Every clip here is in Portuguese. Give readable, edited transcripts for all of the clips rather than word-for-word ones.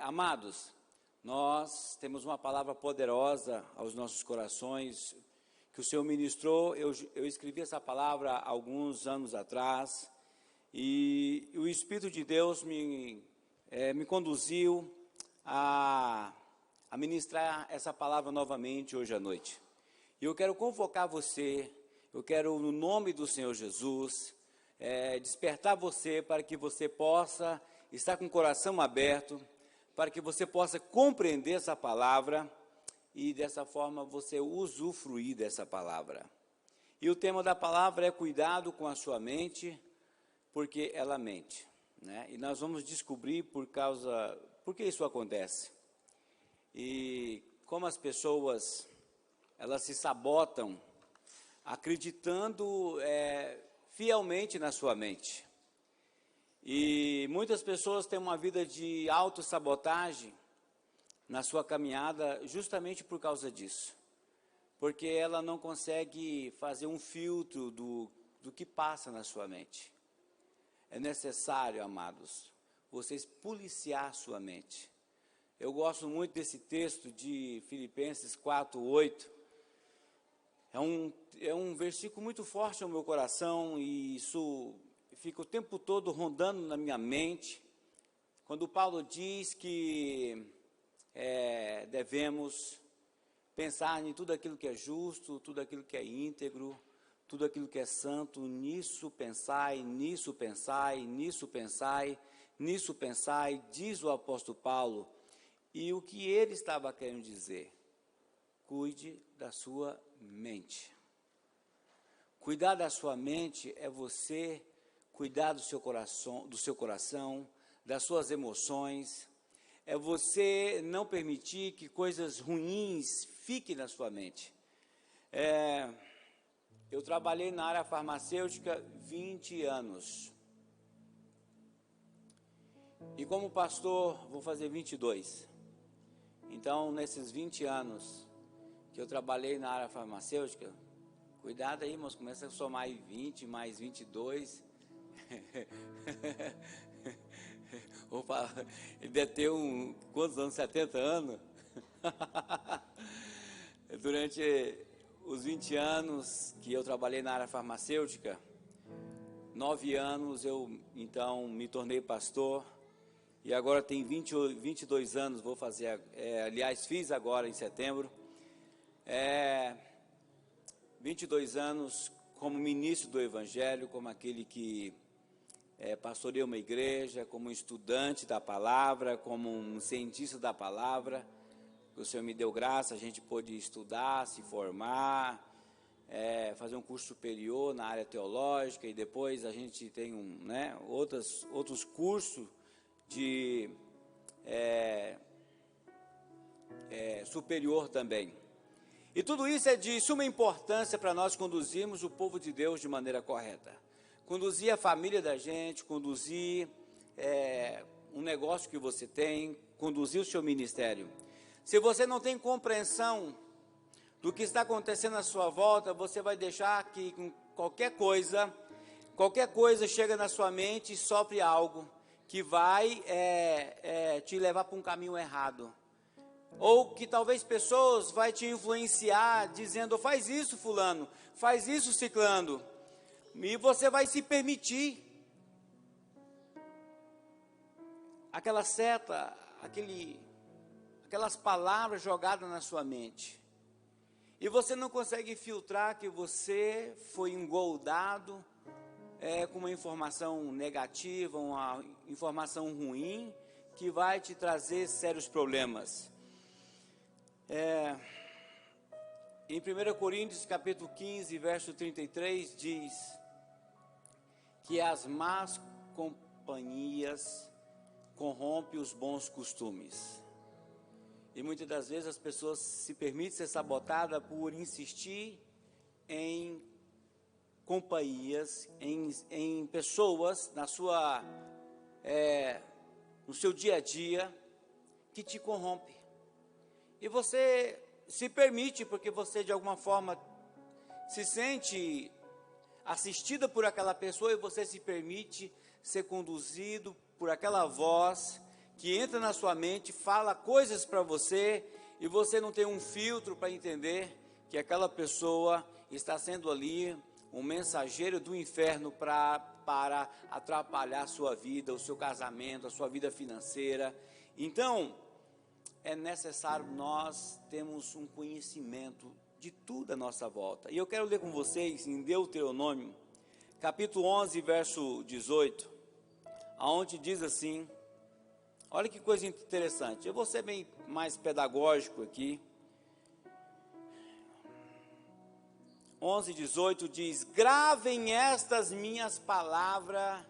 Amados, nós temos uma palavra poderosa aos nossos corações, que o Senhor ministrou. Eu escrevi essa palavra há alguns anos atrás, e o Espírito de Deus me conduziu a ministrar essa palavra novamente hoje à noite. E eu quero convocar você, eu quero, no nome do Senhor Jesus, despertar você para que você possa estar com o coração aberto, para que você possa compreender essa palavra e dessa forma você usufruir dessa palavra. E o tema da palavra é cuidado com a sua mente, porque ela mente, né? E nós vamos descobrir por que isso acontece. E como as pessoas, elas se sabotam acreditando fielmente na sua mente. E muitas pessoas têm uma vida de autossabotagem na sua caminhada justamente por causa disso. Porque ela não consegue fazer um filtro do que passa na sua mente. É necessário, amados, vocês policiar sua mente. Eu gosto muito desse texto de Filipenses 4:8. É um versículo muito forte ao meu coração e isso fica o tempo todo rondando na minha mente. Quando Paulo diz que devemos pensar em tudo aquilo que é justo, tudo aquilo que é íntegro, tudo aquilo que é santo, nisso pensai, nisso pensai, nisso pensai, nisso pensai, diz o apóstolo Paulo. E o que ele estava querendo dizer? Cuide da sua mente. Cuidar da sua mente é você cuidar do seu coração, das suas emoções. É você não permitir que coisas ruins fiquem na sua mente. Eu trabalhei na área farmacêutica 20 anos. E como pastor, vou fazer 22. Então, nesses 20 anos que eu trabalhei na área farmacêutica, cuidado aí, irmãos, começa a somar aí 20 mais 22. Opa, ele deve ter quantos anos? 70 anos? Durante os 20 anos que eu trabalhei na área farmacêutica, 9 anos eu, então, me tornei pastor. E agora tem 22 anos, vou fazer, aliás, fiz agora em setembro, 22 anos como ministro do Evangelho, como aquele que pastoreia uma igreja, como um estudante da palavra, como um cientista da palavra. O Senhor me deu graça, a gente pôde estudar, se formar, fazer um curso superior na área teológica, e depois a gente tem outros cursos de superior também. E tudo isso é de suma importância para nós conduzirmos o povo de Deus de maneira correta. Conduzir a família da gente, conduzir um negócio que você tem, conduzir o seu ministério. Se você não tem compreensão do que está acontecendo à sua volta, você vai deixar que qualquer coisa chega na sua mente e sopre algo que vai te levar para um caminho errado. Ou que talvez pessoas vai te influenciar dizendo, faz isso fulano, faz isso ciclano. E você vai se permitir aquela seta, aquelas palavras jogadas na sua mente. E você não consegue filtrar que você foi engoldado com uma informação negativa, uma informação ruim, que vai te trazer sérios problemas. Em 1 Coríntios capítulo 15, verso 33, diz que as más companhias corrompem os bons costumes. E muitas das vezes as pessoas se permitem ser sabotadas por insistir em companhias, em pessoas no seu dia a dia, que te corrompe. E você se permite, porque você de alguma forma se sente assistida por aquela pessoa, e você se permite ser conduzido por aquela voz que entra na sua mente, fala coisas para você, e você não tem um filtro para entender que aquela pessoa está sendo ali um mensageiro do inferno para atrapalhar a sua vida, o seu casamento, a sua vida financeira. Então, é necessário nós termos um conhecimento de tudo à nossa volta. E eu quero ler com vocês em Deuteronômio, capítulo 11, verso 18, aonde diz assim, olha que coisa interessante, eu vou ser bem mais pedagógico aqui. 11:18 diz: gravem estas minhas palavras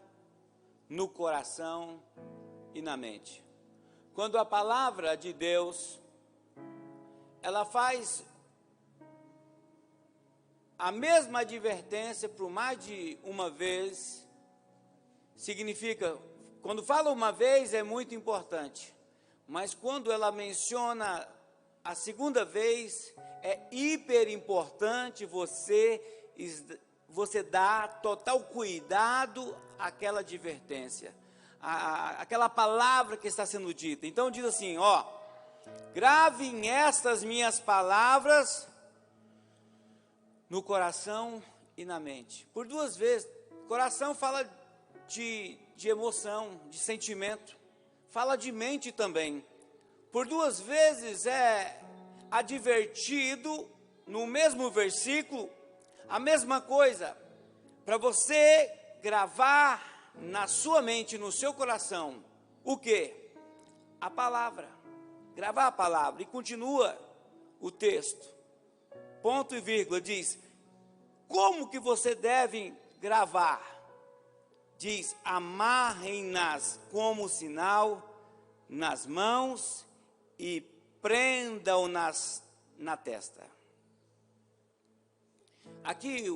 no coração e na mente. Quando a palavra de Deus, ela faz a mesma advertência por mais de uma vez, significa, quando fala uma vez é muito importante, mas quando ela menciona a segunda vez, é hiper importante você dar total cuidado àquela advertência, àquela palavra que está sendo dita. Então diz assim, ó, gravem estas minhas palavras no coração e na mente. Por duas vezes, coração fala de emoção, de sentimento, fala de mente também. Por duas vezes é advertido no mesmo versículo a mesma coisa, para você gravar na sua mente, no seu coração, o que? A palavra, gravar a palavra. E continua o texto, ponto e vírgula, diz, como que você deve gravar? Diz, amarrem-nas como sinal nas mãos e prendam-nas na testa. Aqui,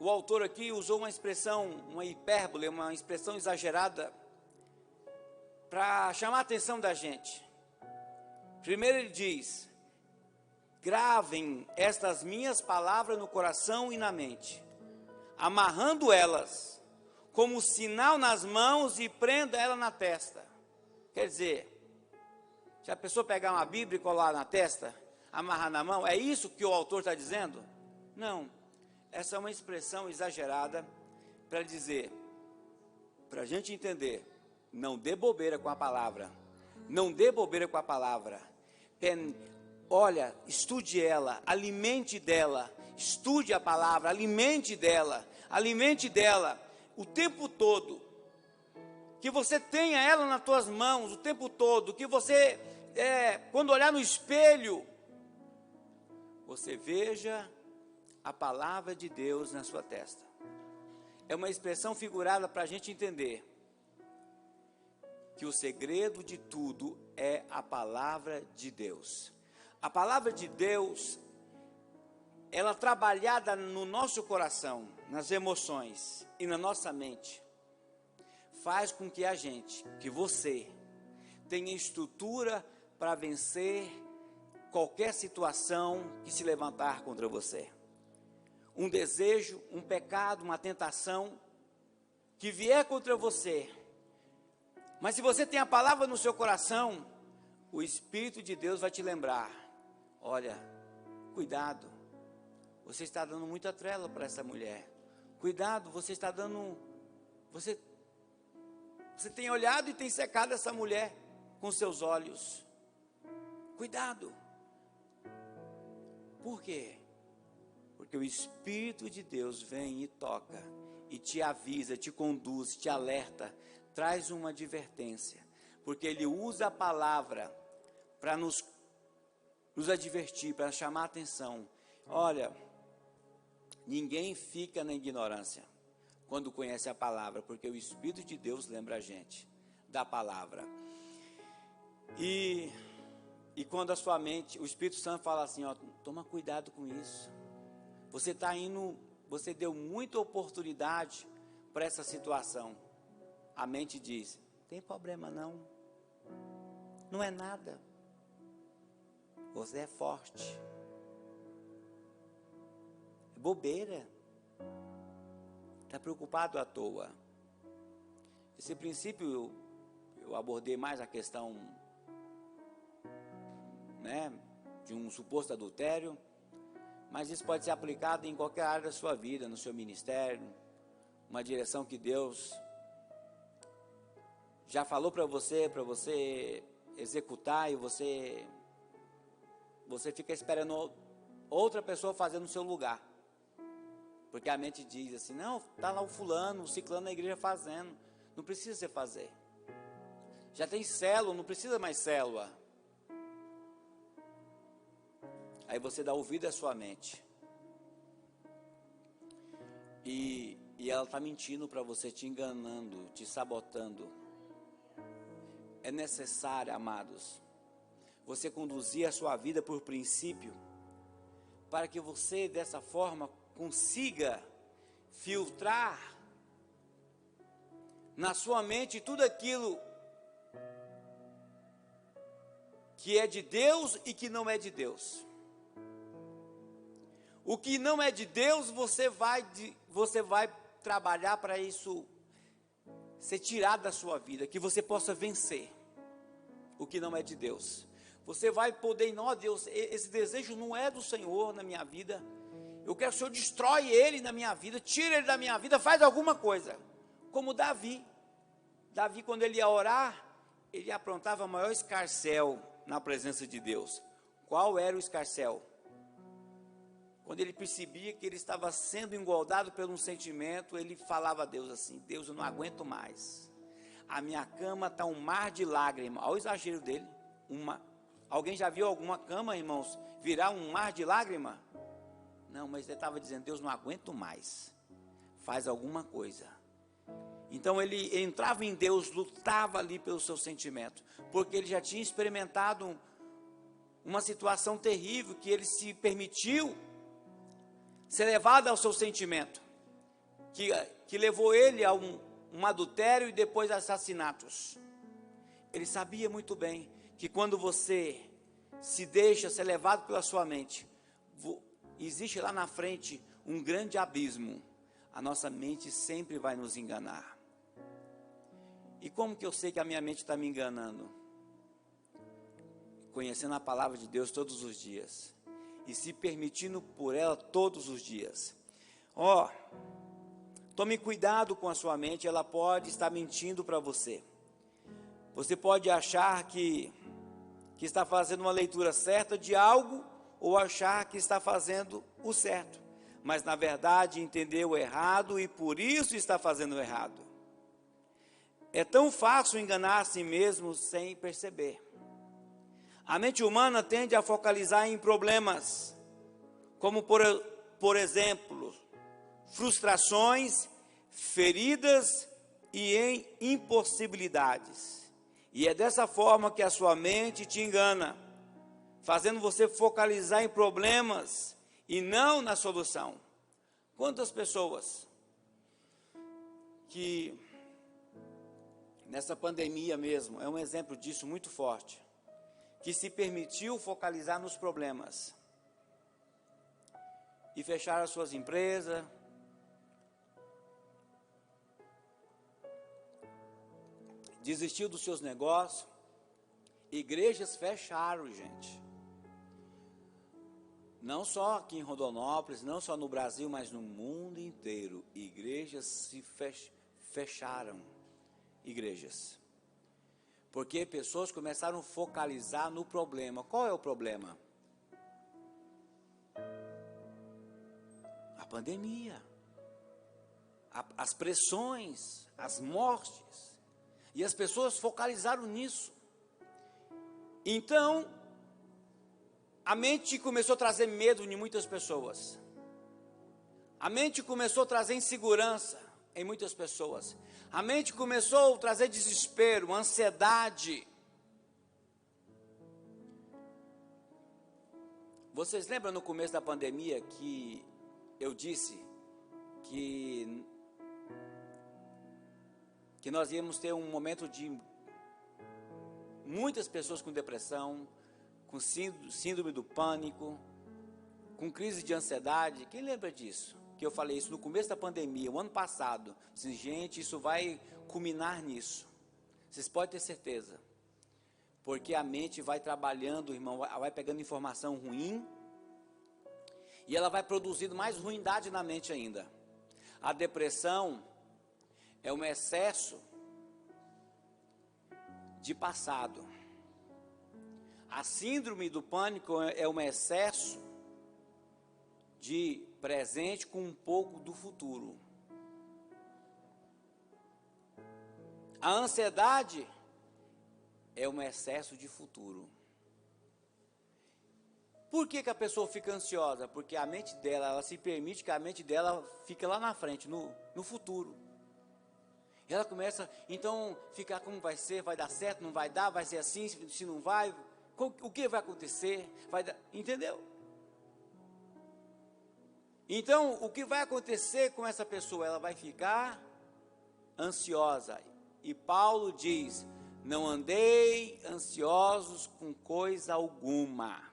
o autor aqui usou uma expressão, uma hipérbole, uma expressão exagerada, para chamar a atenção da gente. Primeiro ele diz, gravem estas minhas palavras no coração e na mente, amarrando elas como sinal nas mãos e prenda ela na testa. Quer dizer, se a pessoa pegar uma Bíblia e colar na testa, amarrar na mão, é isso que o autor está dizendo? Não, essa é uma expressão exagerada para dizer, para a gente entender, não dê bobeira com a palavra, não dê bobeira com a palavra, olha, estude ela, alimente dela, estude a palavra, alimente dela o tempo todo, que você tenha ela nas tuas mãos o tempo todo, que você, quando olhar no espelho, você veja a palavra de Deus na sua testa. É uma expressão figurada para a gente entender que o segredo de tudo é a palavra de Deus. A palavra de Deus, ela trabalhada no nosso coração, nas emoções e na nossa mente, faz com que a gente, que você, tenha estrutura para vencer qualquer situação que se levantar contra você. Um desejo, um pecado, uma tentação que vier contra você. Mas se você tem a palavra no seu coração, o Espírito de Deus vai te lembrar, olha, cuidado, você está dando muita trela para essa mulher. Cuidado, você está dando, você tem olhado e tem secado essa mulher com seus olhos. Cuidado. Por quê? Porque o Espírito de Deus vem e toca, e te avisa, te conduz, te alerta, traz uma advertência, porque Ele usa a palavra para nos advertir, para chamar a atenção. Olha, ninguém fica na ignorância quando conhece a palavra, porque o Espírito de Deus lembra a gente da palavra. E quando a sua mente, o Espírito Santo fala assim, ó, toma cuidado com isso. Você está indo, você deu muita oportunidade para essa situação. A mente diz, tem problema não, não é nada. Você é forte. É bobeira. Está preocupado à toa. Esse princípio eu abordei mais a questão, né, de um suposto adultério, mas isso pode ser aplicado em qualquer área da sua vida, no seu ministério, uma direção que Deus já falou para você executar, e você fica esperando outra pessoa fazer no seu lugar. Porque a mente diz assim, não, está lá o fulano, o ciclano na igreja fazendo, não precisa você fazer. Já tem célula, não precisa mais célula. Aí você dá ouvido à sua mente. E ela está mentindo para você, te enganando, te sabotando. É necessário, amados, você conduzir a sua vida por princípio, para que você dessa forma consiga filtrar na sua mente tudo aquilo que é de Deus e que não é de Deus. O que não é de Deus, você vai trabalhar para isso ser tirado da sua vida, que você possa vencer o que não é de Deus. Você vai poder, não, Deus, esse desejo não é do Senhor na minha vida. Eu quero que o Senhor destrói ele na minha vida, tira ele da minha vida, faz alguma coisa. Como Davi. Davi, quando ele ia orar, ele aprontava o maior escarcéu na presença de Deus. Qual era o escarcéu? Quando ele percebia que ele estava sendo engordado por um sentimento, ele falava a Deus assim, Deus, eu não aguento mais. A minha cama está um mar de lágrimas. Olha o exagero dele. Alguém já viu alguma cama, irmãos, virar um mar de lágrimas? Não, mas ele estava dizendo, Deus, não aguento mais. Faz alguma coisa. Então ele entrava em Deus, lutava ali pelo seu sentimento, porque ele já tinha experimentado uma situação terrível, que ele se permitiu ser levado ao seu sentimento, que levou ele a um adultério e depois assassinatos. Ele sabia muito bem que quando você se deixa ser levado pela sua mente, existe lá na frente um grande abismo. A nossa mente sempre vai nos enganar. E como que eu sei que a minha mente está me enganando? Conhecendo a palavra de Deus todos os dias e se permitindo por ela todos os dias. Tome cuidado com a sua mente, ela pode estar mentindo para você. Você pode achar que está fazendo uma leitura certa de algo, ou achar que está fazendo o certo, mas na verdade entendeu errado e por isso está fazendo errado. É tão fácil enganar a si mesmo sem perceber. A mente humana tende a focalizar em problemas, como por exemplo, frustrações, feridas e em impossibilidades. E é dessa forma que a sua mente te engana, fazendo você focalizar em problemas e não na solução. Quantas pessoas que nessa pandemia mesmo, é um exemplo disso muito forte, que se permitiu focalizar nos problemas e fechar as suas empresas, desistiu dos seus negócios. Igrejas fecharam, gente. Não só aqui em Rondonópolis, não só no Brasil, mas no mundo inteiro. Igrejas se fecharam. Igrejas. Porque pessoas começaram a focalizar no problema. Qual é o problema? A pandemia. As pressões, as mortes. E as pessoas focalizaram nisso. Então, a mente começou a trazer medo em muitas pessoas. A mente começou a trazer insegurança em muitas pessoas. A mente começou a trazer desespero, ansiedade. Vocês lembram no começo da pandemia que eu disse que nós íamos ter um momento de muitas pessoas com depressão, com síndrome do pânico, com crise de ansiedade? Quem lembra disso? Que eu falei isso no começo da pandemia, o ano passado. Disse, gente, isso vai culminar nisso. Vocês podem ter certeza. Porque a mente vai trabalhando, irmão, vai pegando informação ruim, e ela vai produzindo mais ruindade na mente ainda. A depressão é um excesso de passado. A síndrome do pânico é um excesso de presente com um pouco do futuro. A ansiedade é um excesso de futuro. Por que a pessoa fica ansiosa? Porque a mente dela, ela se permite que a mente dela fique lá na frente, no futuro. E ela começa, então, ficar como vai ser, vai dar certo, não vai dar, vai ser assim, se não vai, o que vai acontecer, vai dar, entendeu? Então, o que vai acontecer com essa pessoa? Ela vai ficar ansiosa. E Paulo diz, não andei ansiosos com coisa alguma.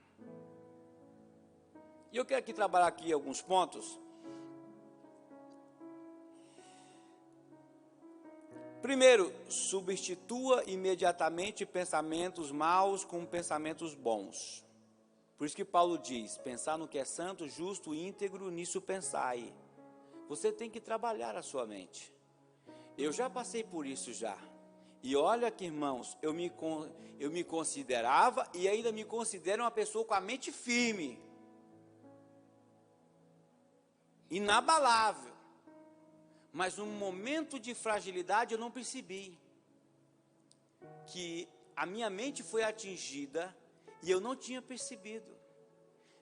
E eu quero aqui trabalhar aqui alguns pontos. Primeiro, substitua imediatamente pensamentos maus com pensamentos bons. Por isso que Paulo diz, pensar no que é santo, justo, íntegro, nisso pensai. Você tem que trabalhar a sua mente. Eu já passei por isso já. E olha que, irmãos, eu me considerava e ainda me considero uma pessoa com a mente firme. Inabalável. Mas num momento de fragilidade eu não percebi que a minha mente foi atingida e eu não tinha percebido.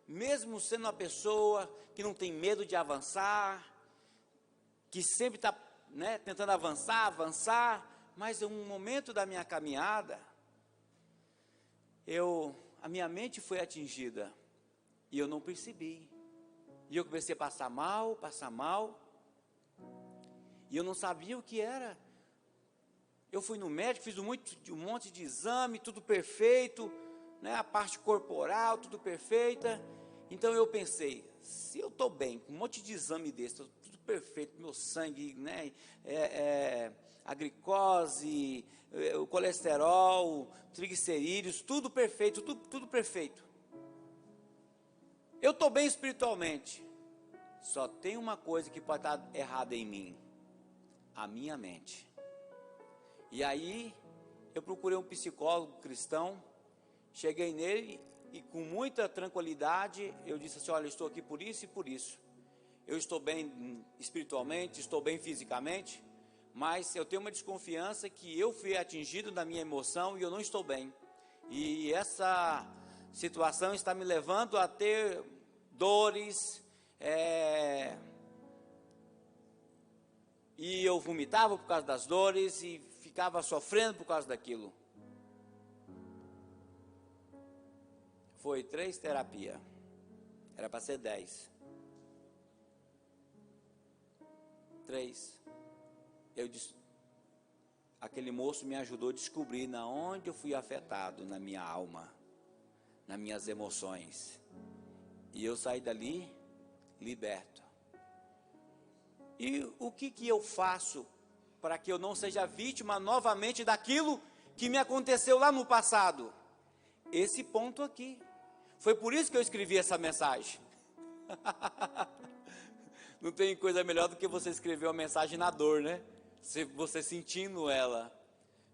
Mesmo sendo uma pessoa que não tem medo de avançar, que sempre está tentando avançar, mas em um momento da minha caminhada, a minha mente foi atingida e eu não percebi. E eu comecei a passar mal, e eu não sabia o que era. Eu fui no médico, fiz um monte de exame, tudo perfeito, a parte corporal, tudo perfeita. Então eu pensei, se eu estou bem, com um monte de exame desse, tudo perfeito, meu sangue, a glicose, o colesterol, triglicerídeos, tudo perfeito, tudo perfeito. Eu estou bem espiritualmente. Só tem uma coisa que pode estar errada em mim. A minha mente. E aí, eu procurei um psicólogo cristão, cheguei nele e com muita tranquilidade, eu disse assim, olha, eu estou aqui por isso e por isso. Eu estou bem espiritualmente, estou bem fisicamente, mas eu tenho uma desconfiança que eu fui atingido na minha emoção e eu não estou bem. E essa situação está me levando a ter dores, e eu vomitava por causa das dores e ficava sofrendo por causa daquilo. Foi 3 terapias. Era para ser 10. 3. Aquele moço me ajudou a descobrir na onde eu fui afetado, na minha alma, nas minhas emoções. E eu saí dali liberto. E o que eu faço para que eu não seja vítima novamente daquilo que me aconteceu lá no passado? Esse ponto aqui. Foi por isso que eu escrevi essa mensagem. Não tem coisa melhor do que você escrever uma mensagem na dor, né? Você sentindo ela,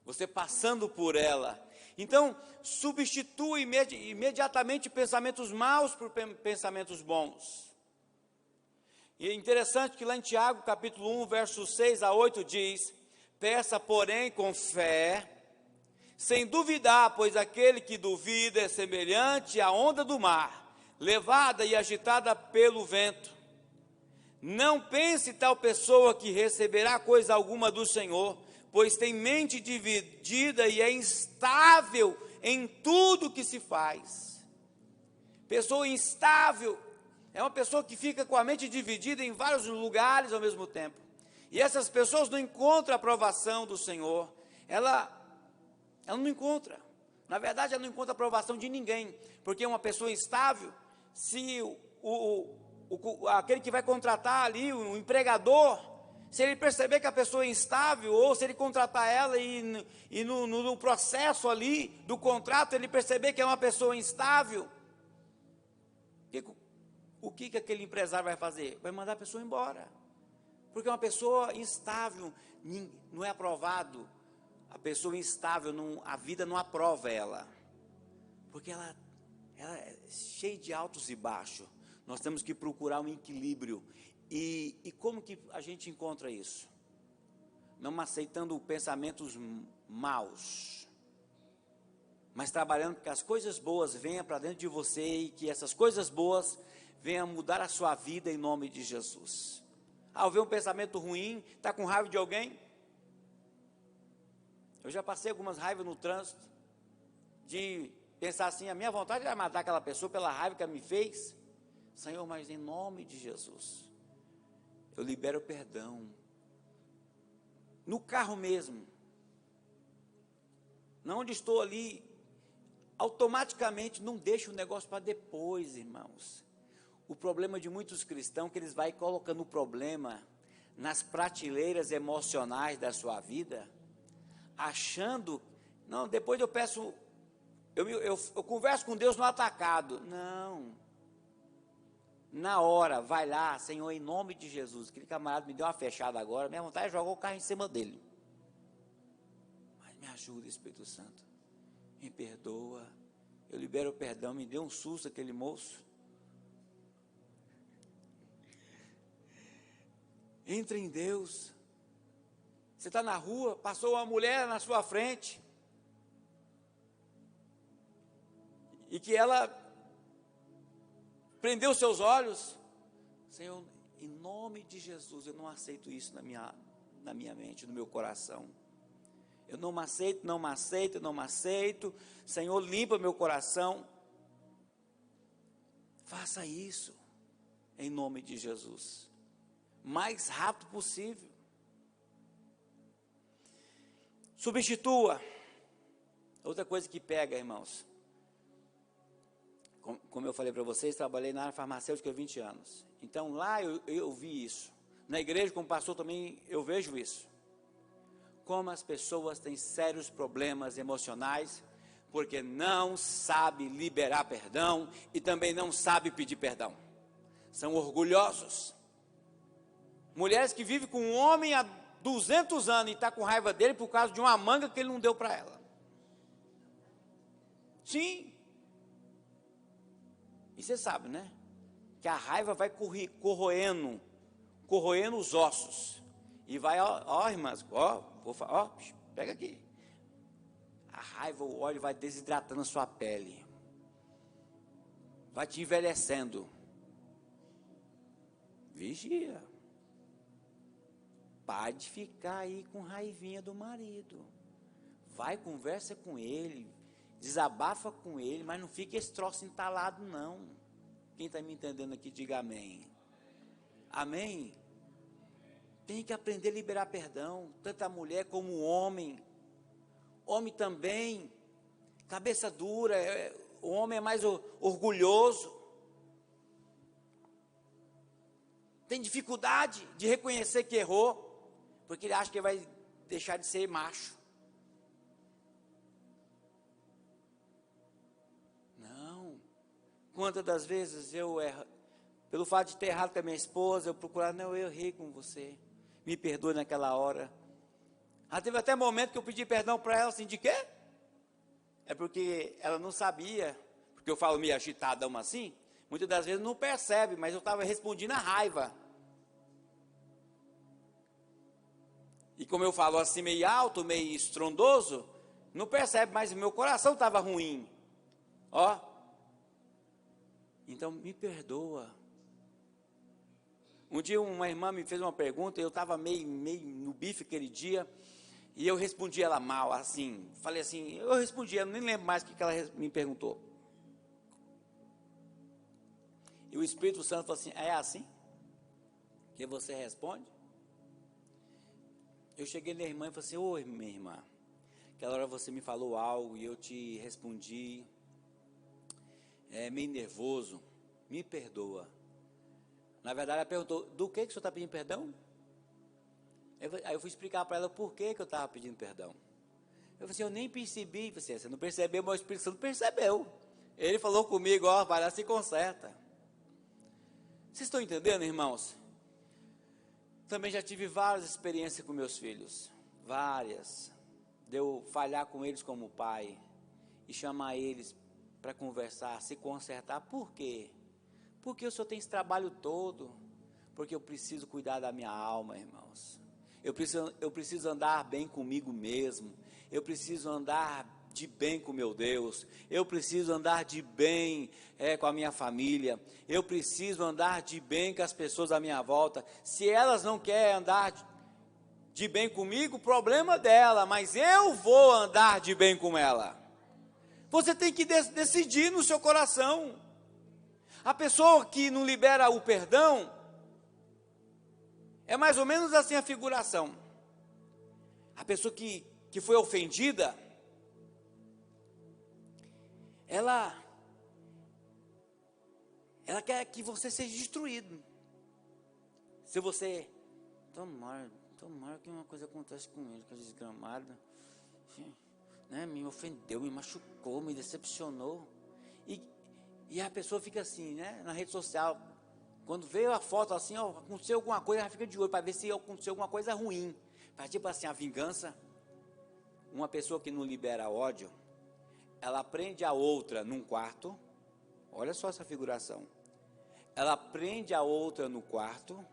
você passando por ela. Então, substitua imediatamente pensamentos maus por pensamentos bons. E é interessante que lá em Tiago, capítulo 1, versos 6 a 8, diz, peça, porém, com fé, sem duvidar, pois aquele que duvida é semelhante à onda do mar, levada e agitada pelo vento. Não pense tal pessoa que receberá coisa alguma do Senhor, pois tem mente dividida e é instável em tudo que se faz. Pessoa instável é uma pessoa que fica com a mente dividida em vários lugares ao mesmo tempo. E essas pessoas não encontram a aprovação do Senhor. Ela não encontra. Na verdade, ela não encontra a aprovação de ninguém. Porque uma pessoa instável, se aquele que vai contratar ali, o empregador, Se ele perceber que a pessoa é instável, ou se ele contratar ela e no processo ali do contrato ele perceber que é uma pessoa instável, o que aquele empresário vai fazer? Vai mandar a pessoa embora. Porque uma pessoa instável não é aprovado. A pessoa instável, a vida não aprova ela. Porque ela é cheia de altos e baixos. Nós temos que procurar um equilíbrio. E como que a gente encontra isso? Não aceitando pensamentos maus, mas trabalhando para que as coisas boas venham para dentro de você e que essas coisas boas venham mudar a sua vida em nome de Jesus. Ao ver um pensamento ruim, está com raiva de alguém? Eu já passei algumas raivas no trânsito, de pensar assim, a minha vontade era matar aquela pessoa pela raiva que ela me fez. Senhor, mas em nome de Jesus, eu libero perdão. No carro mesmo, não onde estou ali, automaticamente não deixa o negócio para depois, irmãos. O problema de muitos cristãos é que eles vão colocando o problema nas prateleiras emocionais da sua vida, achando, não, depois eu peço, eu converso com Deus no atacado. Não. Na hora, vai lá, Senhor, em nome de Jesus. Aquele camarada me deu uma fechada agora, minha vontade é jogar o carro em cima dele. Mas me ajuda, Espírito Santo. Me perdoa. Eu libero o perdão, me deu um susto aquele moço. Entra em Deus. Você está na rua, passou uma mulher na sua frente. E que ela prendeu seus olhos. Senhor, em nome de Jesus, eu não aceito isso na minha mente, no meu coração. Eu não me aceito, não me aceito, não me aceito. Senhor, limpa meu coração. Faça isso, em nome de Jesus. Mais rápido possível. Substitua. Outra coisa que pega, irmãos. Como eu falei para vocês, trabalhei na área farmacêutica há 20 anos. Então, lá eu vi isso. Na igreja, como pastor, também eu vejo isso. Como as pessoas têm sérios problemas emocionais, porque não sabe liberar perdão e também não sabe pedir perdão. São orgulhosos. Mulheres que vivem com um homem há 200 anos e está com raiva dele por causa de uma manga que ele não deu para ela. Sim. E você sabe, né? Que a raiva vai corroendo os ossos. E vai, ó irmãs, pega aqui. A raiva, o óleo vai desidratando a sua pele. Vai te envelhecendo. Vigia. Pare de ficar aí com raivinha do marido. Vai, conversa com ele. Desabafa com ele, mas não fica esse troço entalado, não. Quem está me entendendo aqui, diga amém. Amém? Tem que aprender a liberar perdão, tanto a mulher como o homem. Homem também, cabeça dura, o homem é mais orgulhoso. Tem dificuldade de reconhecer que errou, porque ele acha que vai deixar de ser macho. Quantas das vezes eu erro, pelo fato de ter errado com a minha esposa, eu procurar, não, eu errei com você, me perdoe naquela hora. Teve até momento que eu pedi perdão para ela, assim, de quê? É porque ela não sabia, porque eu falo meio agitadão assim, muitas das vezes não percebe, mas eu estava respondendo a raiva. E como eu falo assim meio alto, meio estrondoso, não percebe, mas o meu coração estava ruim. Então, me perdoa. Um dia uma irmã me fez uma pergunta, eu estava meio no bife aquele dia, e eu respondi ela mal, assim, falei assim, eu respondi, eu nem lembro mais o que ela me perguntou. E o Espírito Santo falou assim, é assim que você responde? Eu cheguei na irmã e falei assim, oi minha irmã, aquela hora você me falou algo e eu te respondi, meio nervoso, me perdoa. Na verdade ela perguntou, do que o senhor está pedindo perdão? Aí eu fui explicar para ela por que eu estava pedindo perdão. Eu falei assim, eu nem percebi. Você não percebeu, mas o Espírito Santo percebeu. Ele falou comigo, ó, vai lá, se conserta. Vocês estão entendendo, irmãos? Também já tive várias experiências com meus filhos. Várias. De eu falhar com eles como pai. E chamar eles para conversar, se consertar. Por quê? Porque o senhor tem esse trabalho todo. Porque eu preciso cuidar da minha alma, irmãos. Eu preciso andar bem comigo mesmo. Eu preciso andar de bem com meu Deus. Eu preciso andar de bem com a minha família. Eu preciso andar de bem com as pessoas à minha volta. Se elas não querem andar de bem comigo, problema dela, mas eu vou andar de bem com ela. Você tem que decidir no seu coração. A pessoa que não libera o perdão, é mais ou menos assim a figuração. A pessoa que foi ofendida, ela quer que você seja destruído. Se você, tomara que uma coisa aconteça com ele, que é desgramado, né, me ofendeu, me machucou, me decepcionou. E a pessoa fica assim, né, na rede social. Quando veio a foto assim, ó, aconteceu alguma coisa, ela fica de olho para ver se aconteceu alguma coisa ruim. Para tipo assim, a vingança. Uma pessoa que não libera ódio, ela prende a outra num quarto. Olha só essa figuração. Ela prende a outra no quarto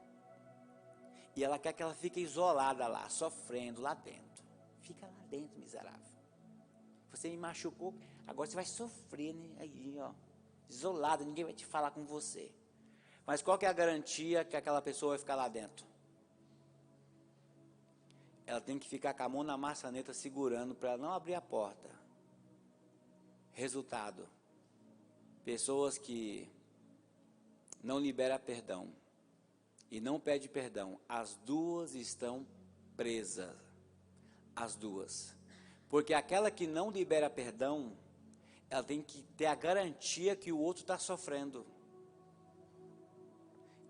e ela quer que ela fique isolada lá, sofrendo lá dentro. Fica lá dentro, miserável. Você me machucou, agora você vai sofrer, né? Aí, ó, isolada, ninguém vai te falar com você. Mas qual que é a garantia que aquela pessoa vai ficar lá dentro? Ela tem que ficar com a mão na maçaneta segurando para ela não abrir a porta. Resultado: pessoas que não liberam perdão e não pedem perdão, as duas estão presas. As duas. Porque aquela que não libera perdão, ela tem que ter a garantia que o outro está sofrendo.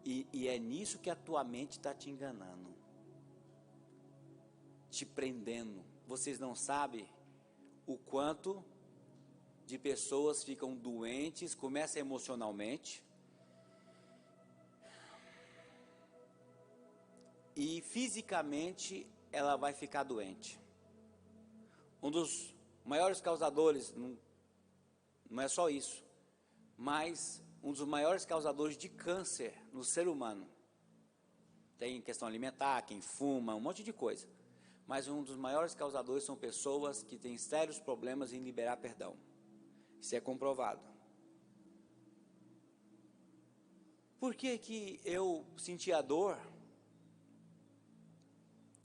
E é nisso que a tua mente está te enganando, te prendendo. Vocês não sabem o quanto de pessoas ficam doentes, começa emocionalmente, e fisicamente ela vai ficar doente. Um dos maiores causadores, não é só isso, mas um dos maiores causadores de câncer no ser humano. Tem questão alimentar, quem fuma, um monte de coisa. Mas um dos maiores causadores são pessoas que têm sérios problemas em liberar perdão. Isso é comprovado. Por que que eu sentia dor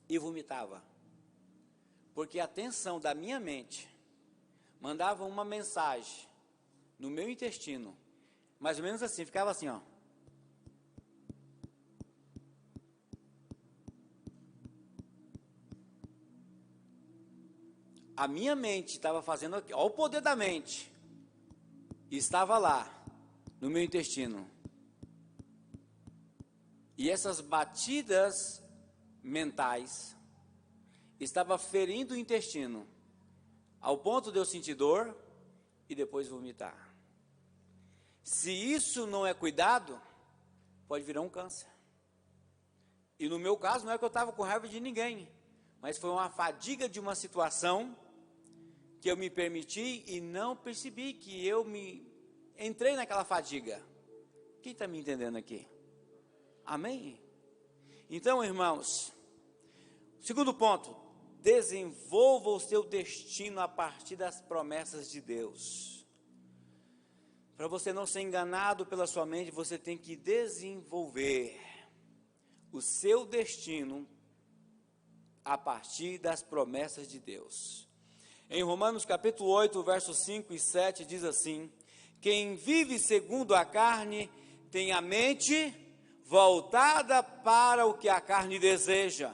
e vomitava? Porque a tensão da minha mente mandava uma mensagem no meu intestino, mais ou menos assim, ficava assim, ó. A minha mente estava fazendo aqui, ó, o poder da mente. Estava lá, no meu intestino. E essas batidas mentais estavam ferindo o intestino, ao ponto de eu sentir dor e depois vomitar. Se isso não é cuidado, pode virar um câncer. E no meu caso, não é que eu estava com raiva de ninguém, mas foi uma fadiga de uma situação que eu me permiti e não percebi que eu entrei naquela fadiga. Quem está me entendendo aqui? Amém? Então, irmãos, segundo ponto, desenvolva o seu destino a partir das promessas de Deus. Para você não ser enganado pela sua mente, você tem que desenvolver o seu destino a partir das promessas de Deus. Em Romanos capítulo 8, versos 5 e 7, diz assim: quem vive segundo a carne tem a mente voltada para o que a carne deseja,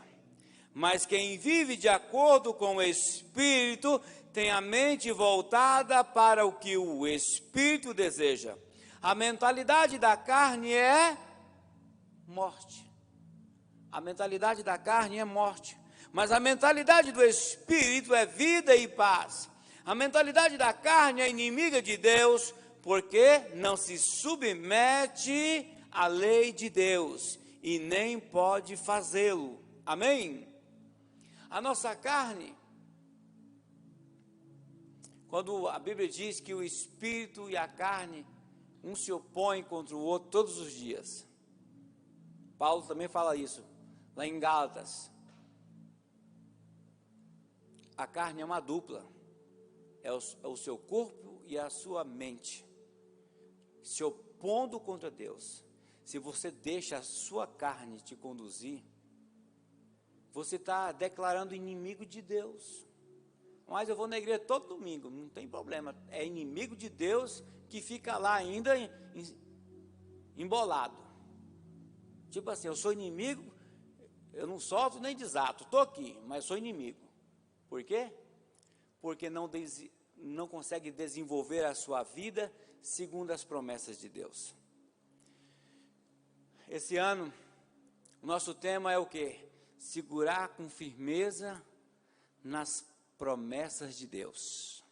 mas quem vive de acordo com o Espírito tem a mente voltada para o que o Espírito deseja. A mentalidade da carne é morte. A mentalidade da carne é morte, mas a mentalidade do Espírito é vida e paz. A mentalidade da carne é inimiga de Deus, porque não se submete à lei de Deus e nem pode fazê-lo. Amém? A nossa carne, quando a Bíblia diz que o Espírito e a carne, um se opõem contra o outro todos os dias. Paulo também fala isso, lá em Gálatas. A carne é uma dupla, é o seu corpo e a sua mente, se opondo contra Deus. Se você deixa a sua carne te conduzir, você está declarando inimigo de Deus. Mas eu vou na igreja todo domingo, não tem problema, é inimigo de Deus que fica lá ainda embolado. Tipo assim, eu sou inimigo, eu não solto nem desato, estou aqui, mas sou inimigo. Por quê? Porque não consegue desenvolver a sua vida segundo as promessas de Deus. Esse ano, o nosso tema é o quê? Segurar com firmeza nas promessas de Deus.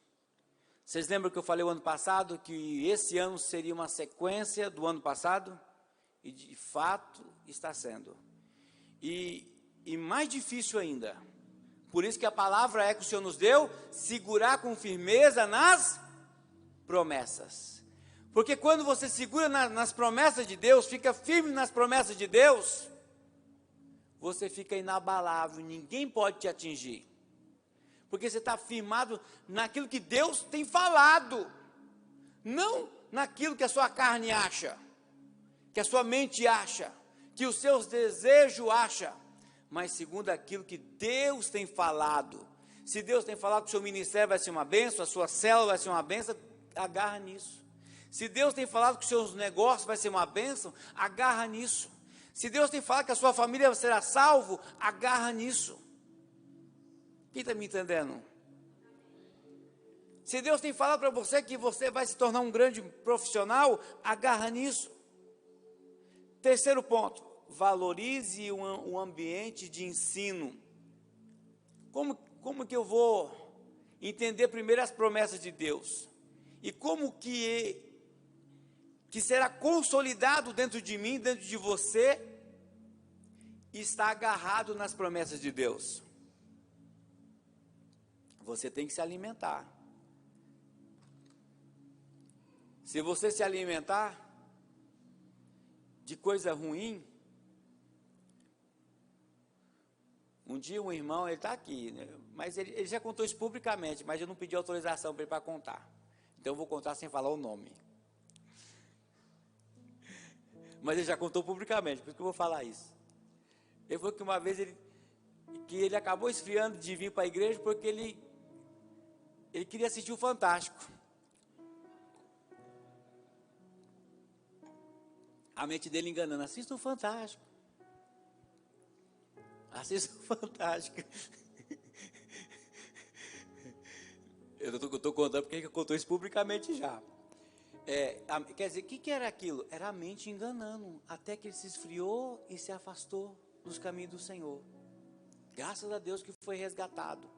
Vocês lembram que eu falei o ano passado que esse ano seria uma sequência do ano passado? E de fato está sendo. E mais difícil ainda. Por isso que a palavra é que o Senhor nos deu, segurar com firmeza nas promessas. Porque quando você segura nas promessas de Deus, fica firme nas promessas de Deus, você fica inabalável, ninguém pode te atingir. Porque você está firmado naquilo que Deus tem falado, não naquilo que a sua carne acha, que a sua mente acha, que os seus desejos acham, mas segundo aquilo que Deus tem falado. Se Deus tem falado que o seu ministério vai ser uma bênção, a sua célula vai ser uma bênção, agarra nisso. Se Deus tem falado que os seus negócios vai ser uma bênção, agarra nisso. Se Deus tem falado que a sua família será salvo, agarra nisso. Quem está me entendendo? Se Deus tem falado para você que você vai se tornar um grande profissional, agarra nisso. Terceiro ponto, valorize um ambiente de ensino. Como que eu vou entender primeiro as promessas de Deus? E como que será consolidado dentro de mim, dentro de você, está agarrado nas promessas de Deus? Você tem que se alimentar. Se você se alimentar de coisa ruim, um dia um irmão, ele está aqui, né? Mas ele já contou isso publicamente, mas eu não pedi autorização para ele para contar. Então eu vou contar sem falar o nome. Mas ele já contou publicamente, por isso que eu vou falar isso. Ele falou que uma vez ele acabou esfriando de vir para a igreja porque ele queria assistir o Fantástico. A mente dele enganando, assista o Fantástico. Assista o Fantástico. Eu estou contando porque ele contou isso publicamente já. Quer dizer, o que era aquilo? Era a mente enganando, até que ele se esfriou e se afastou dos caminhos do Senhor. Graças a Deus que foi resgatado.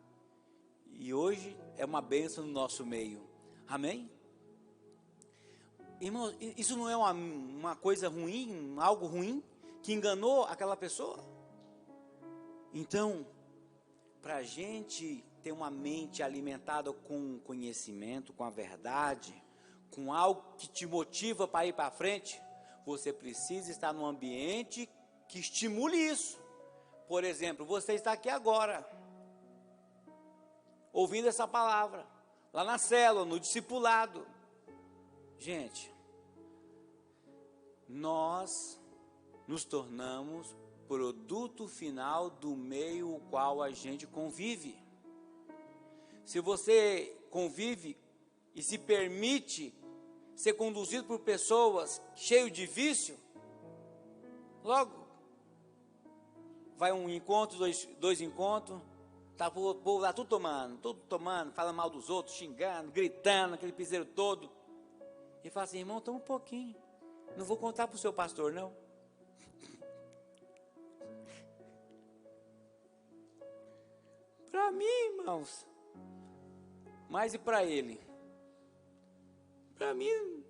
E hoje é uma bênção no nosso meio. Amém? Irmão, isso não é uma coisa ruim, algo ruim, que enganou aquela pessoa? Então, para a gente ter uma mente alimentada com conhecimento, com a verdade, com algo que te motiva para ir para frente, você precisa estar num ambiente que estimule isso. Por exemplo, você está aqui agora, ouvindo essa palavra, lá na célula, no discipulado. Gente, nós nos tornamos produto final do meio o qual a gente convive. Se você convive e se permite ser conduzido por pessoas cheias de vício, logo vai um encontro, dois encontros, tá, o povo lá tudo tomando, fala mal dos outros, xingando, gritando, aquele piseiro todo. E fala assim, irmão, toma um pouquinho, não vou contar para o seu pastor, não. Para mim, irmãos. Mas e para ele? Para mim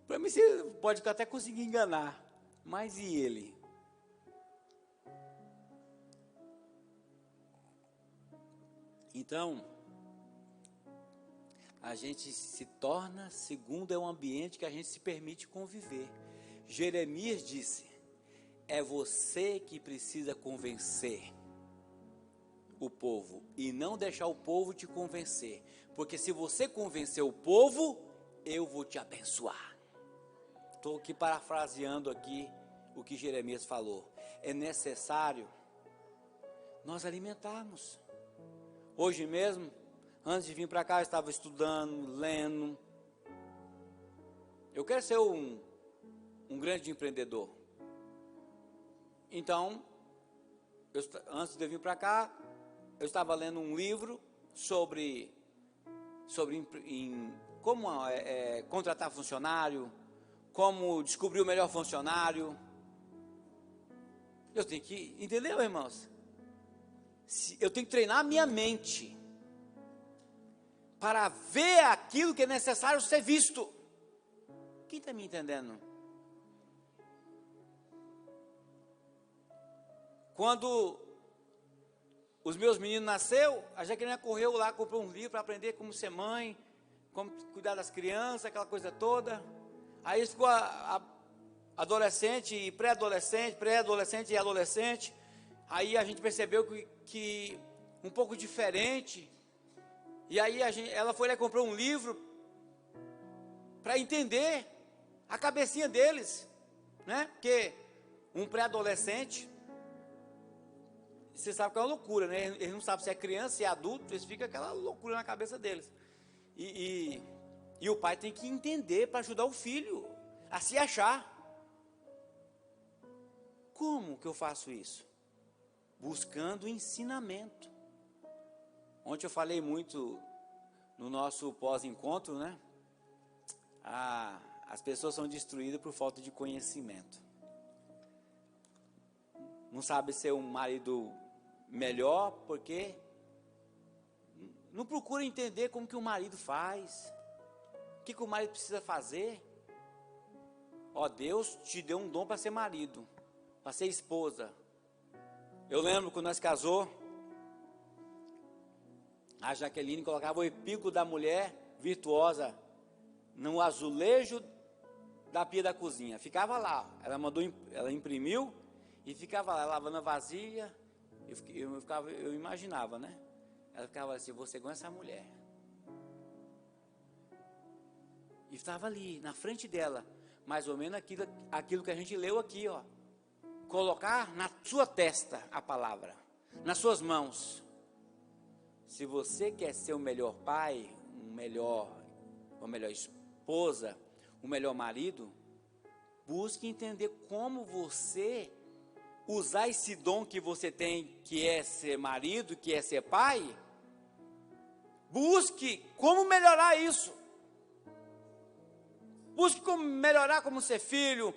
você pode até conseguir enganar. Mas e ele? Então, a gente se torna, segundo é um ambiente que a gente se permite conviver. Jeremias disse, é você que precisa convencer o povo e não deixar o povo te convencer, porque se você convencer o povo, eu vou te abençoar. Estou aqui parafraseando aqui o que Jeremias falou. É necessário nós alimentarmos. Hoje mesmo, antes de vir para cá, eu estava estudando, lendo. Eu quero ser um grande empreendedor. Então, antes de eu vir para cá, eu estava lendo um livro sobre como contratar funcionário, como descobrir o melhor funcionário. Eu tenho que, entendeu, irmãos? Eu tenho que treinar a minha mente para ver aquilo que é necessário ser visto. Quem está me entendendo? Quando os meus meninos nasceram, a Jaqueline correu lá, comprou um livro para aprender como ser mãe, como cuidar das crianças, aquela coisa toda. Aí ficou adolescente, pré-adolescente e adolescente. Aí a gente percebeu que um pouco diferente. E aí ela foi lá e comprou um livro para entender a cabecinha deles, né? Porque um pré-adolescente, você sabe que é uma loucura, né? Eles não sabem se é criança, se é adulto, eles ficam aquela loucura na cabeça deles. E o pai tem que entender para ajudar o filho a se achar. Como que eu faço isso? Buscando ensinamento. Ontem eu falei muito no nosso pós-encontro, né? As pessoas são destruídas por falta de conhecimento. Não sabe ser um marido melhor porque não procura entender como que o marido faz, o que o marido precisa fazer. Ó, Deus te deu um dom para ser marido, para ser esposa. Eu lembro quando nós casou, a Jaqueline colocava o epígrafe da mulher virtuosa no azulejo da pia da cozinha. Ficava lá, ela imprimiu e ficava lá lavando a vasilha. Eu imaginava, né? Ela ficava assim, você com essa mulher. E estava ali, na frente dela, mais ou menos aquilo que a gente leu aqui, ó. Colocar na sua testa a palavra, nas suas mãos. Se você quer ser o melhor pai, uma melhor esposa, o melhor marido, busque entender como você usar esse dom que você tem, que é ser marido, que é ser pai. Busque como melhorar isso. Busque como melhorar, como ser filho,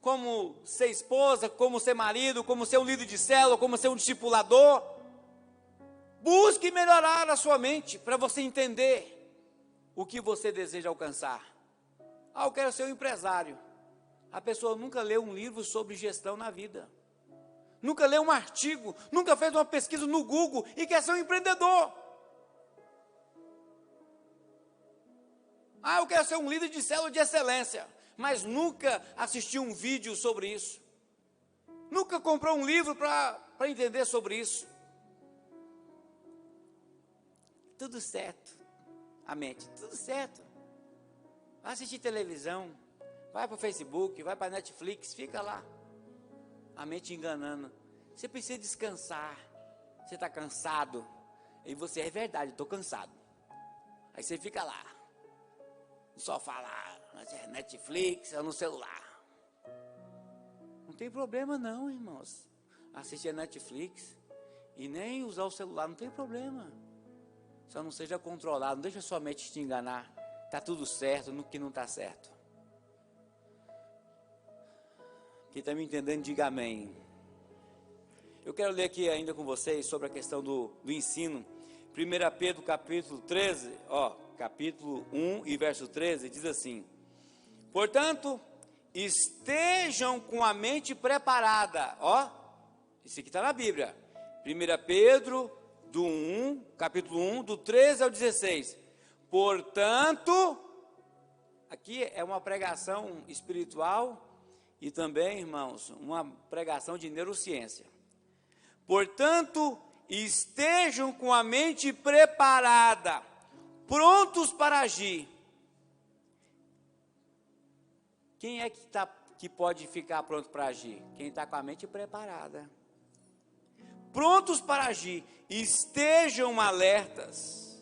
como ser esposa, como ser marido, como ser um líder de célula, como ser um discipulador. Busque melhorar a sua mente para você entender o que você deseja alcançar. Eu quero ser um empresário. A pessoa nunca leu um livro sobre gestão na vida. Nunca leu um artigo, nunca fez uma pesquisa no Google e quer ser um empreendedor. Eu quero ser um líder de célula de excelência, mas nunca assistiu um vídeo sobre isso. Nunca comprou um livro para entender sobre isso. Tudo certo, a mente, tudo certo. Vai assistir televisão, vai para o Facebook, vai para a Netflix, fica lá. A mente enganando. Você precisa descansar. Você está cansado. E você, é verdade, estou cansado. Aí você fica lá. No sofá lá, na Netflix, ou no celular. Não tem problema não, irmãos. Assistir a Netflix e nem usar o celular, não tem problema. Só não seja controlado, não deixa sua mente te enganar. Está tudo certo no que não está certo. Quem está me entendendo, diga amém. Eu quero ler aqui ainda com vocês sobre a questão do ensino. 1 Pedro capítulo 13, capítulo 1 e verso 13, diz assim: portanto, estejam com a mente preparada. Isso aqui está na Bíblia. 1 Pedro capítulo 1, do 13 ao 16. Portanto, aqui é uma pregação espiritual e também, irmãos, uma pregação de neurociência. Portanto, estejam com a mente preparada, prontos para agir. Quem é que pode ficar pronto para agir? Quem está com a mente preparada. Prontos para agir, estejam alertas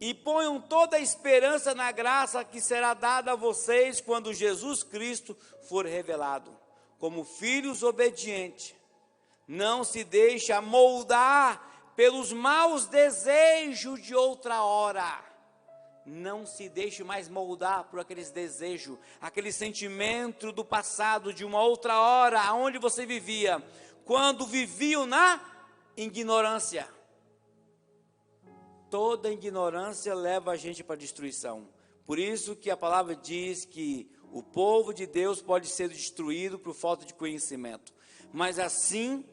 e ponham toda a esperança na graça que será dada a vocês quando Jesus Cristo for revelado. Como filhos obedientes, não se deixe moldar pelos maus desejos de outra hora. Não se deixe mais moldar por aqueles desejos, aquele sentimento do passado, de uma outra hora, aonde você vivia, quando viviam na ignorância. Toda ignorância leva a gente para a destruição. Por isso que a palavra diz que o povo de Deus pode ser destruído por falta de conhecimento. Mas assim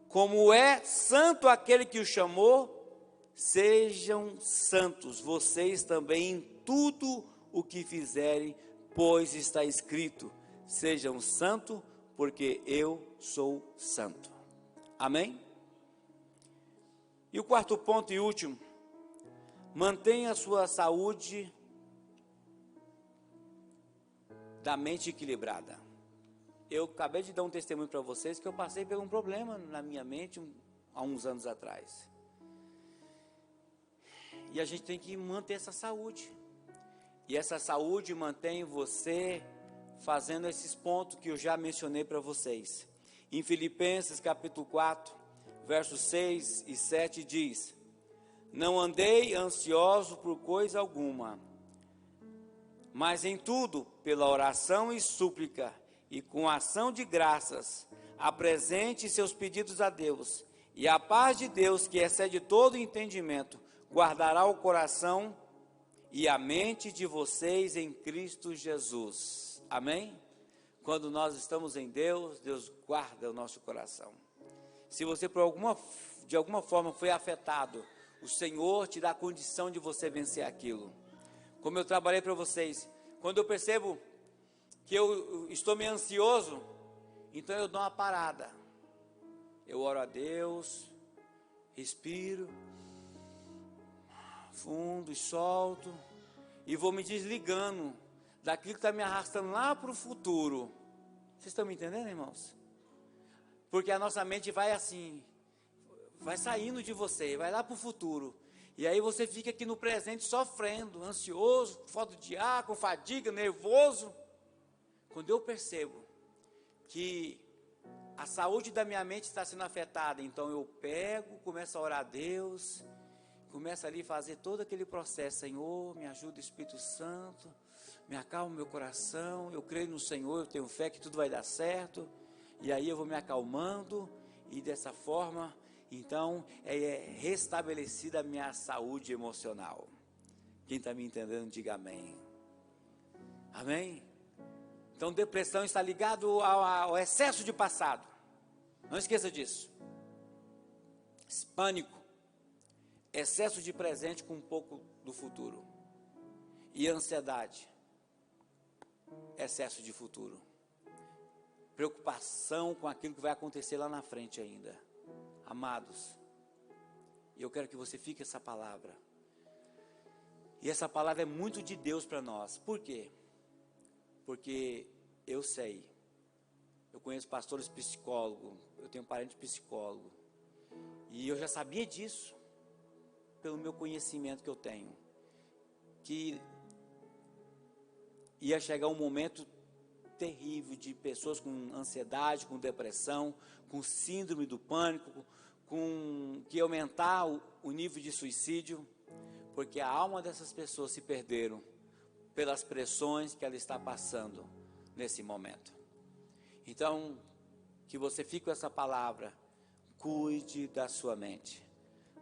como é santo aquele que o chamou, sejam santos vocês também em tudo o que fizerem, pois está escrito: sejam santos, porque eu sou santo. Amém? E o quarto ponto e último: mantenha a sua saúde da mente equilibrada. Eu acabei de dar um testemunho para vocês que eu passei por um problema na minha mente há uns anos atrás. E a gente tem que manter essa saúde. E essa saúde mantém você fazendo esses pontos que eu já mencionei para vocês. Em Filipenses capítulo 4, versos 6 e 7 diz: não andei ansioso por coisa alguma, mas em tudo, pela oração e súplica, e com ação de graças, apresente seus pedidos a Deus, e a paz de Deus, que excede todo entendimento, guardará o coração e a mente de vocês em Cristo Jesus. Amém? Quando nós estamos em Deus, Deus guarda o nosso coração. Se você de alguma forma foi afetado, o Senhor te dá a condição de você vencer aquilo. Como eu trabalhei para vocês, quando eu percebo que eu estou meio ansioso, então eu dou uma parada. Eu oro a Deus, respiro fundo e solto, e vou me desligando daquilo que está me arrastando lá para o futuro. Vocês estão me entendendo, irmãos? Porque a nossa mente vai assim, vai saindo de você, vai lá para o futuro, e aí você fica aqui no presente sofrendo, ansioso, falta de ar, com fadiga, nervoso. Quando eu percebo que a saúde da minha mente está sendo afetada, então eu começo a orar a Deus, começo ali a fazer todo aquele processo. Senhor, me ajuda, Espírito Santo, me acalma o meu coração, eu creio no Senhor, eu tenho fé que tudo vai dar certo, e aí eu vou me acalmando, e dessa forma, então, é restabelecida a minha saúde emocional. Quem está me entendendo, diga amém. Amém? Então, depressão está ligado ao excesso de passado. Não esqueça disso. Pânico, excesso de presente com um pouco do futuro. E ansiedade, excesso de futuro. Preocupação com aquilo que vai acontecer lá na frente ainda. Amados, eu quero que você fique essa palavra. E essa palavra é muito de Deus para nós. Por quê? Porque eu sei, eu conheço pastores psicólogos, eu tenho parente psicólogo, e eu já sabia disso, pelo meu conhecimento que eu tenho, que ia chegar um momento terrível de pessoas com ansiedade, com depressão, com síndrome do pânico, que ia aumentar o nível de suicídio, porque a alma dessas pessoas se perderam pelas pressões que ela está passando nesse momento. Então, que você fique com essa palavra. Cuide da sua mente,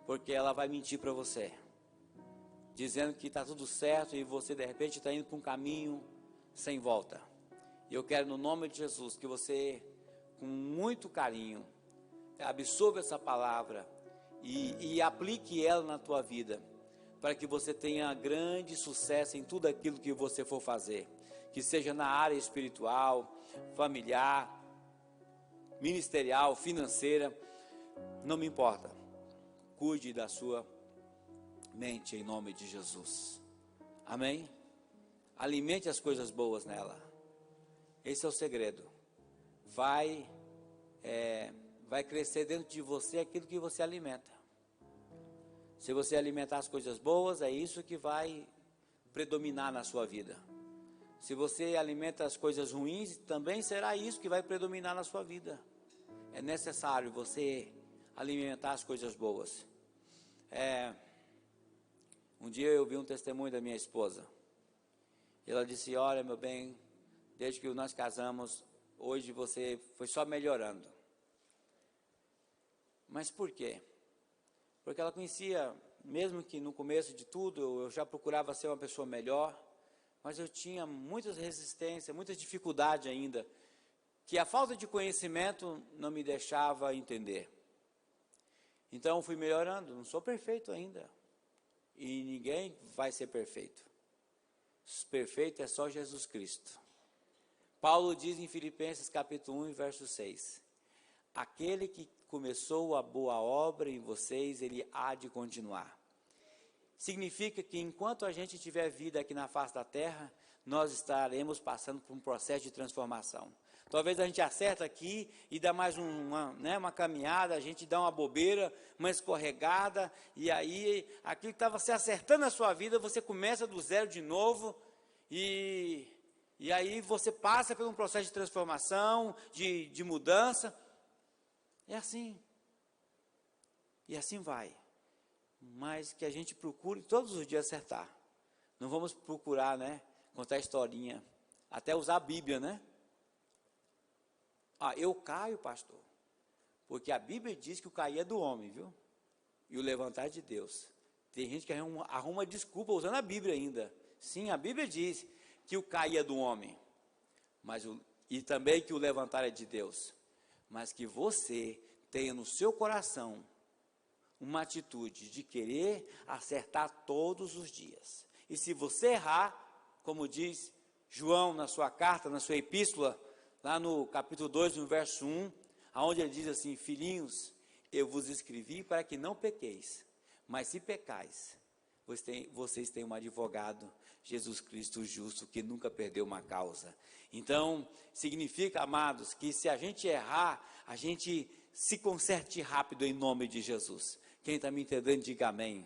porque ela vai mentir para você, dizendo que está tudo certo e você de repente está indo para um caminho sem volta. E eu quero, no nome de Jesus, que você, com muito carinho, absorva essa palavra e aplique ela na tua vida, para que você tenha grande sucesso em tudo aquilo que você for fazer, que seja na área espiritual, familiar, ministerial, financeira, não me importa. Cuide da sua mente em nome de Jesus. Amém? Alimente as coisas boas nela. Esse é o segredo. Vai crescer dentro de você aquilo que você alimenta. Se você alimentar as coisas boas, é isso que vai predominar na sua vida. Se você alimenta as coisas ruins, também será isso que vai predominar na sua vida. É necessário você alimentar as coisas boas. Um dia eu vi um testemunho da minha esposa. Ela disse: olha, meu bem, desde que nós casamos, hoje você foi só melhorando. Mas por quê? Porque ela conhecia, mesmo que no começo de tudo, eu já procurava ser uma pessoa melhor, mas eu tinha muitas resistências, muitas dificuldades ainda, que a falta de conhecimento não me deixava entender. Então fui melhorando, não sou perfeito ainda, e ninguém vai ser perfeito. Perfeito é só Jesus Cristo. Paulo diz em Filipenses capítulo 1, verso 6, aquele que começou a boa obra em vocês, ele há de continuar. Significa que enquanto a gente tiver vida aqui na face da terra, nós estaremos passando por um processo de transformação. Talvez a gente acerta aqui e dá mais uma caminhada, a gente dá uma bobeira, uma escorregada, e aí aquilo que estava se acertando na sua vida, você começa do zero de novo, e aí você passa por um processo de transformação, de mudança. É assim. E assim vai. Mas que a gente procure todos os dias acertar. Não vamos procurar, contar historinha, até usar a Bíblia, eu caio, pastor, porque a Bíblia diz que o cair é do homem, viu? E o levantar é de Deus. Tem gente que arruma desculpa usando a Bíblia ainda. Sim, a Bíblia diz que o cair é do homem, e também que o levantar é de Deus. Mas que você tenha no seu coração uma atitude de querer acertar todos os dias. E se você errar, como diz João na sua carta, na sua epístola, lá no capítulo 2, no verso 1, onde ele diz assim: filhinhos, eu vos escrevi para que não pequeis, mas se pecais, vocês têm um advogado, Jesus Cristo justo, que nunca perdeu uma causa. Então, significa, amados, que se a gente errar, a gente se conserte rápido em nome de Jesus. Quem está me entendendo, diga amém.